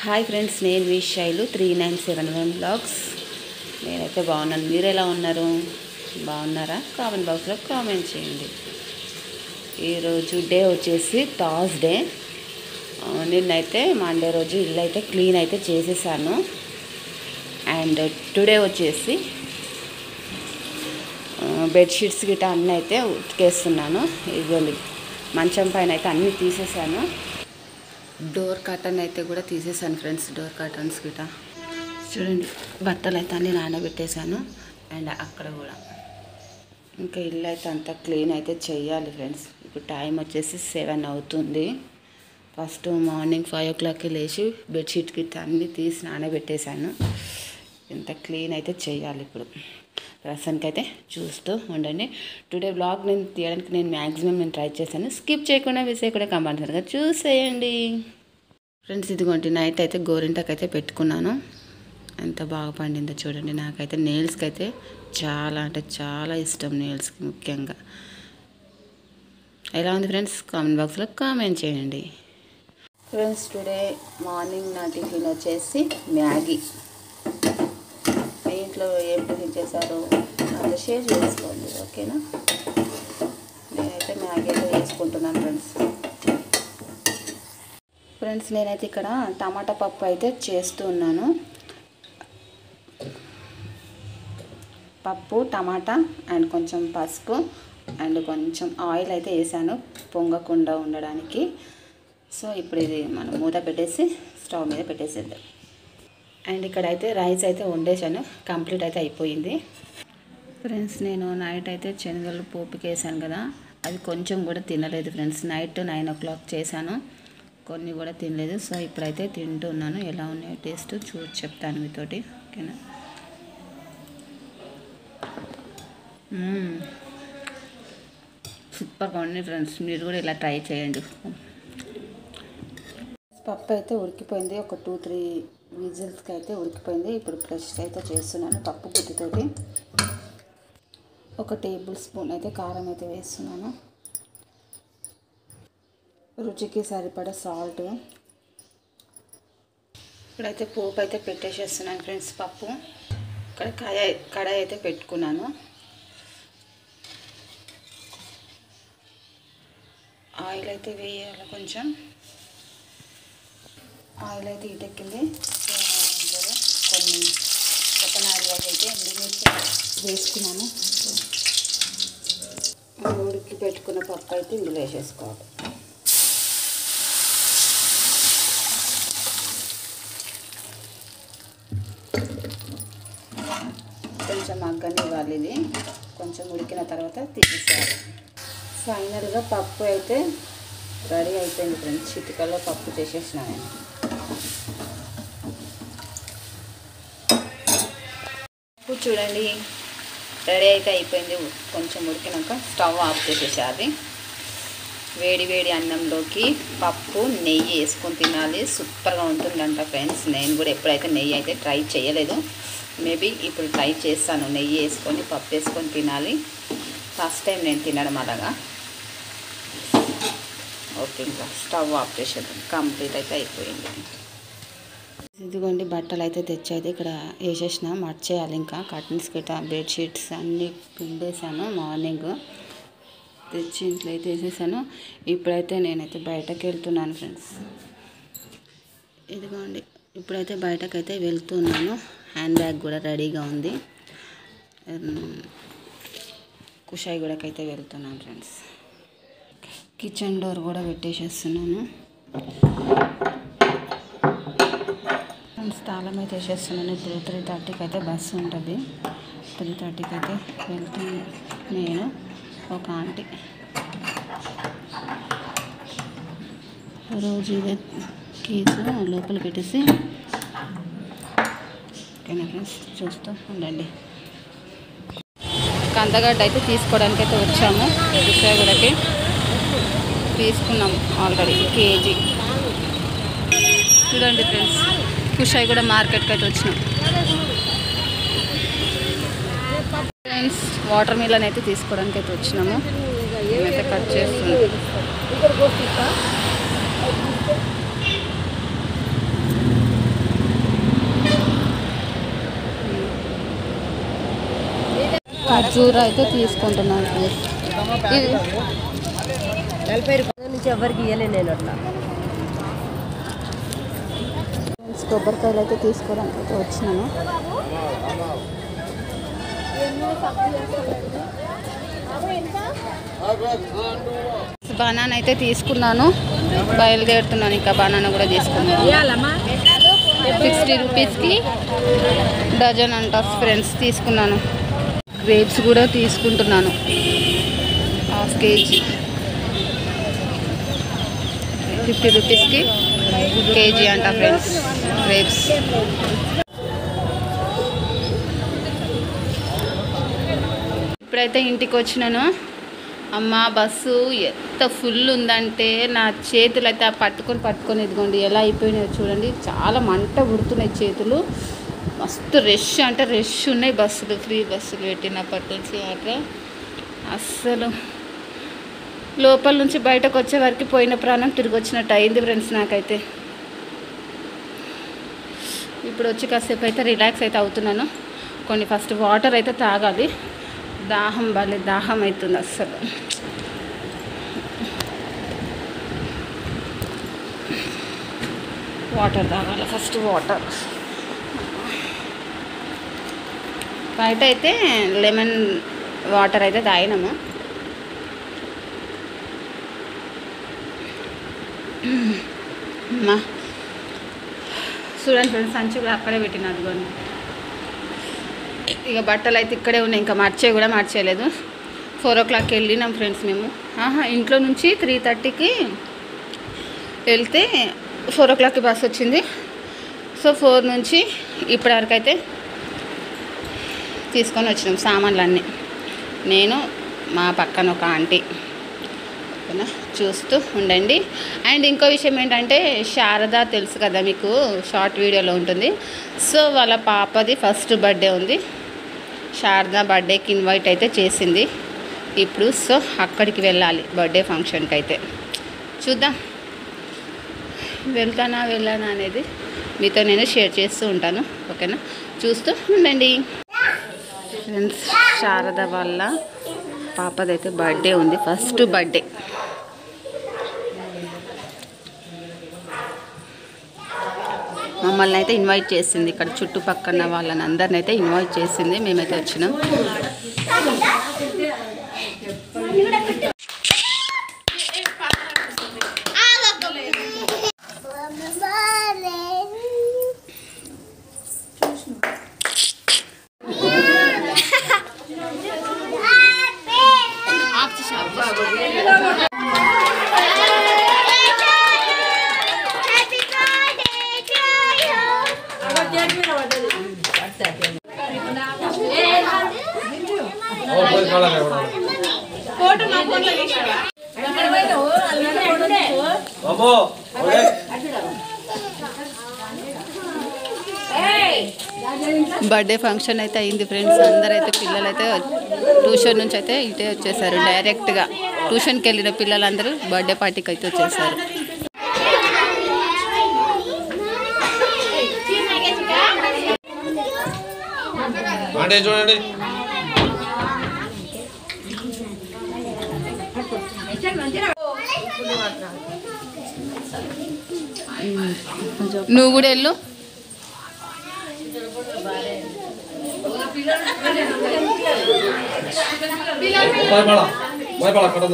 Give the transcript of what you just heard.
Hi friends, నేను మీ Shailu 3971 vlogs. నేనైతే బాగున్నాను. మీరు ఎలా ఉన్నారు? బాగున్నారా? కామెంట్ బాక్స్లో కామెంట్ చేయండి. ఈరోజు డే వచ్చేసి థర్స్డే. నిన్నైతే మండే రోజు ఇల్లు అయితే క్లీన్ అయితే చేసేసాను. అండ్ టుడే వచ్చేసి బెడ్షీట్స్ గిట్ట అన్నీ అయితే ఉతికేస్తున్నాను. ఇదిగోండి, మంచం పైన అయితే అన్నీ తీసేసాను. డోర్ కర్టన్ అయితే కూడా తీసేసాను ఫ్రెండ్స్. డోర్ కర్టన్స్ గిట చూడండి, బట్టలు అయితే అన్నీ నానబెట్టేశాను. అండ్ అక్కడ కూడా ఇంకా ఇల్లు అయితే అంతా క్లీన్ అయితే చెయ్యాలి ఫ్రెండ్స్. ఇప్పుడు టైం వచ్చేసి 7 అవుతుంది. ఫస్ట్ మార్నింగ్ 5 o'clockకి లేచి బెడ్షీట్ గిట్ట అన్నీ తీసి నానబెట్టేశాను. ఇంత క్లీన్ అయితే చెయ్యాలి. ఇప్పుడు ప్రస్తుతానికి అయితే చూస్తూ ఉండండి. టుడే బ్లాగ్ నేను తీయడానికి మ్యాక్సిమం ట్రై చేశాను. స్కిప్ చేయకుండా మిస్ కూడా కంపల్సరీగా చూసేయండి ఫ్రెండ్స్. ఇదిగోండి, నైట్ అయితే గోరింటకైతే పెట్టుకున్నాను. ఎంత బాగా పండిందో చూడండి. నాకైతే నెయిల్స్కి అయితే చాలా అంటే చాలా ఇష్టం, నెయిల్స్కి ముఖ్యంగా. ఎలా ఉంది ఫ్రెండ్స్? కామెంట్ బాక్స్లో కామెంట్ చేయండి ఫ్రెండ్స్. టుడే మార్నింగ్ నా టిఫిన్ వచ్చేసి మ్యాగీ. ఇంట్లో ఏం టిఫిన్ చేశారు అంటే షేర్ చేసుకోండి, ఓకేనా? నేనైతే మ్యాగీ అయితే వేసుకుంటున్నాను ఫ్రెండ్స్. నేనైతే ఇక్కడ టమాటా పప్పు అయితే చేస్తూ ఉన్నాను. పప్పు, టమాటా అండ్ కొంచెం పసుపు అండ్ కొంచెం ఆయిల్ అయితే వేసాను పొంగకుండా ఉండడానికి. సో ఇప్పుడు ఇది మనం మూత పెట్టేసి స్టవ్ మీద పెట్టేసేద్దాం. అండ్ ఇక్కడైతే రైస్ అయితే వండేసాను, కంప్లీట్ అయితే అయిపోయింది ఫ్రెండ్స్. నేను నైట్ అయితే శనగలు పోపుకి వేసాను కదా, అది కొంచెం కూడా తినలేదు ఫ్రెండ్స్. నైట్ 9 o'clock చేశాను, కొన్ని కూడా తినలేదు. సో ఇప్పుడైతే తింటున్నాను. ఎలా ఉన్నాయో టేస్ట్ చెప్తాను మీతోటి, ఓకేనా? సూపర్గా ఉంది ఫ్రెండ్స్. మీరు కూడా ఇలా ట్రై చేయండి. పప్పు అయితే ఉడికిపోయింది. ఒక 2-3 విజిల్స్కి అయితే ఉడికిపోయింది. ఇప్పుడు ఫ్రెష్ అయితే చేస్తున్నాను పప్పు గుత్తితోటి. 1 టేబుల్ స్పూన్ అయితే కారం అయితే వేస్తున్నాను. రుచికి సరిపడా సాల్ట్. ఇప్పుడైతే పోపు అయితే పెట్టేసేస్తున్నాను ఫ్రెండ్స్. పప్పు ఇక్కడ కడాయి అయితే పెట్టుకున్నాను. ఆయిల్ అయితే వేయాలి కొంచెం. ఆయిల్ అయితే ఇటెక్కింది. కొన్ని ఒక 4 అయితే ఎండుమిర్చి వేసుకున్నాను. ఉడికి పెట్టుకున్న పప్పు అయితే ఇందులో వేసేసుకోవాలి. కొంచెం మగ్గనివ్వాలి. ఇది కొంచెం ఉడికిన తర్వాత తీసేయాలి. ఫైనల్గా పప్పు అయితే రెడీ అయిపోయింది ఫ్రెండ్స్. చిటికల్లో పప్పు చేసేసిన నేను. పప్పు చూడండి రెడీ అయితే అయిపోయింది. కొంచెం ఉడికినాక స్టవ్ ఆఫ్ చేసేసాది. వేడి వేడి అన్నంలోకి పప్పు నెయ్యి వేసుకొని తినాలి. సూపర్గా ఉంటుందంట ఫ్రెండ్స్. నేను కూడా ఎప్పుడైతే నెయ్యి అయితే ట్రై చేయలేదు. మేబీ ఇప్పుడు ట్రై చేస్తాను. నెయ్యి వేసుకొని పప్పు వేసుకొని తినాలి. ఫస్ట్ టైం నేను తినడం అలాగా. ఓకే, ఇంకా స్టవ్ ఆఫ్ చేసేద్దాం. కంప్లీట్ అయితే అయిపోయింది. ఇదిగోండి, బట్టలు అయితే తెచ్చేది ఇక్కడ వేసేసిన. మర్చేయాలి ఇంకా. కర్టన్స్ గిట్ట బెడ్షీట్స్ అన్నీ పిండేసాను. మార్నింగ్ తెచ్చి ఇంట్లో అయితే వేసేసాను. ఇప్పుడైతే నేనైతే బయటకు వెళ్తున్నాను ఫ్రెండ్స్. ఇదిగోండి, ఇప్పుడైతే బయటకైతే వెళ్తున్నాను. హ్యాండ్ బ్యాగ్ కూడా రెడీగా ఉంది. కుషాయిగూడకైతే వెళ్తున్నాను ఫ్రెండ్స్. కిచెన్ డోర్ కూడా పెట్టేసేస్తున్నాను ఫ్రెండ్స్. తాళం అయితే వేసేస్తున్నాను. 3:30కి అయితే బస్సు ఉంటుంది. 3:30కి అయితే వెళ్తాను నేను, ఒక ఆంటీ. రోజు ఇదే కీసు లోపల పెట్టేసి, ఓకేనా ఫ్రెండ్స్? చూస్తూ ఉండండి. కందగడ్డ అయితే తీసుకోవడానికి అయితే వచ్చాము. కుషాయిగూడకి తీసుకున్నాం ఆల్రెడీ కేజీ. చూడండి ఫ్రెండ్స్, కుషాయిగూడ మార్కెట్కి అయితే వచ్చినాం ఫ్రెండ్స్. వాటర్ మిలన్ అయితే తీసుకోవడానికి అయితే వచ్చినాము. మేమైతే కట్ చేస్తున్నాం. ఖర్జూర అయితే తీసుకుంటున్నాను. ఇది 40 రూపాయల నుంచి ఎవరికి ఇవ్వలే నేను అట్లా. కొబ్బరికాయలు అయితే తీసుకోవడానికి అయితే వచ్చినాను. బనానా అయితే తీసుకున్నాను, బయలుదేరుతున్నాను. ఇంకా బనానా కూడా తీసుకున్నాను. 60 రూపీస్కి డజన్ అంట ఫ్రెండ్స్. తీసుకున్నాను. గ్రేప్స్ కూడా తీసుకుంటున్నాను, హాఫ్ కేజీ 50 రూపీస్కి కేజీ అంట ఫ్రెండ్స్ గ్రేప్స్. ఇప్పుడైతే ఇంటికి వచ్చినాను. అమ్మ బస్సు ఎంత ఫుల్ ఉందంటే నా చేతులు అయితే పట్టుకొని ఇదిగోండి ఎలా అయిపోయినాయో చూడండి. చాలా మంట పుడుతున్నాయి చేతులు. మస్తు రష్ అంటే రష్ ఉన్నాయి బస్సులు. ఫ్రీ బస్సులు పెట్టినప్పటి నుంచి అట్లా అస్సలు లోపల నుంచి బయటకు వచ్చే వరకు పోయిన ప్రాణం తిరిగి వచ్చినట్టు అయింది ఫ్రెండ్స్ నాకైతే. ఇప్పుడు వచ్చి కాసేపు అయితే రిలాక్స్ అయితే అవుతున్నాను. కొన్ని ఫస్ట్ వాటర్ అయితే తాగాలి. దాహం దాహం అవుతుంది అస్సలు. వాటర్ తాగాలి ఫస్ట్. వాటర్ బయట అయితే లెమన్ వాటర్ అయితే తాగినాము. అమ్మా చూడండి ఫ్రెండ్స్, సంచి కూడా అక్కడే పెట్టిన అదిగోండి. ఇక బట్టలు అయితే ఇక్కడే ఉన్నాయి, ఇంకా మార్చేయలేదు. 4 o'clockకి వెళ్ళినాం ఫ్రెండ్స్ మేము. ఇంట్లో నుంచి 3:30కి వెళ్తే 4 o'clockకి బస్ వచ్చింది. సో 4 నుంచి ఇప్పటివరకు అయితే తీసుకొని వచ్చినాం సామాన్లు అన్నీ. నేను మా పక్కన ఒక ఆంటీ. ఓకేనా, చూస్తూ ఉండండి. అండ్ ఇంకో విషయం ఏంటంటే శారద తెలుసు కదా మీకు, షార్ట్ వీడియోలో ఉంటుంది. సో వాళ్ళ పాపది ఫస్ట్ బర్త్డే ఉంది. శారద బర్త్డేకి ఇన్వైట్ అయితే చేసింది ఇప్పుడు. సో అక్కడికి వెళ్ళాలి బర్త్డే ఫంక్షన్కి అయితే. చూద్దాం వెళ్ళానా అనేది మీతో నేను షేర్ చేస్తూ ఉంటాను. ఓకేనా, చూస్తూ ఉండండి ఫ్రెండ్స్. శారద వాళ్ళ పాపదైతే బర్త్డే ఉంది, ఫస్ట్ బర్త్డే. మమ్మల్ని అయితే ఇన్వైట్ చేసింది. ఇక్కడ చుట్టుపక్కల వాళ్ళని అందరిని అయితే ఇన్వైట్ చేసింది. మేమైతే వచ్చినాం. బర్త్డే ఫంక్షన్ అయితే అయింది ఫ్రెండ్స్. అందరైతే పిల్లలైతే ట్యూషన్ నుంచి అయితే ఇటే వచ్చేసారు. డైరెక్ట్గా ట్యూషన్కి వెళ్ళిన పిల్లలందరూ బర్త్డే పార్టీకి అయితే వచ్చేసారు. చూడండి నువ్వు కూడా వెళ్ళు. భయపడ కట్ట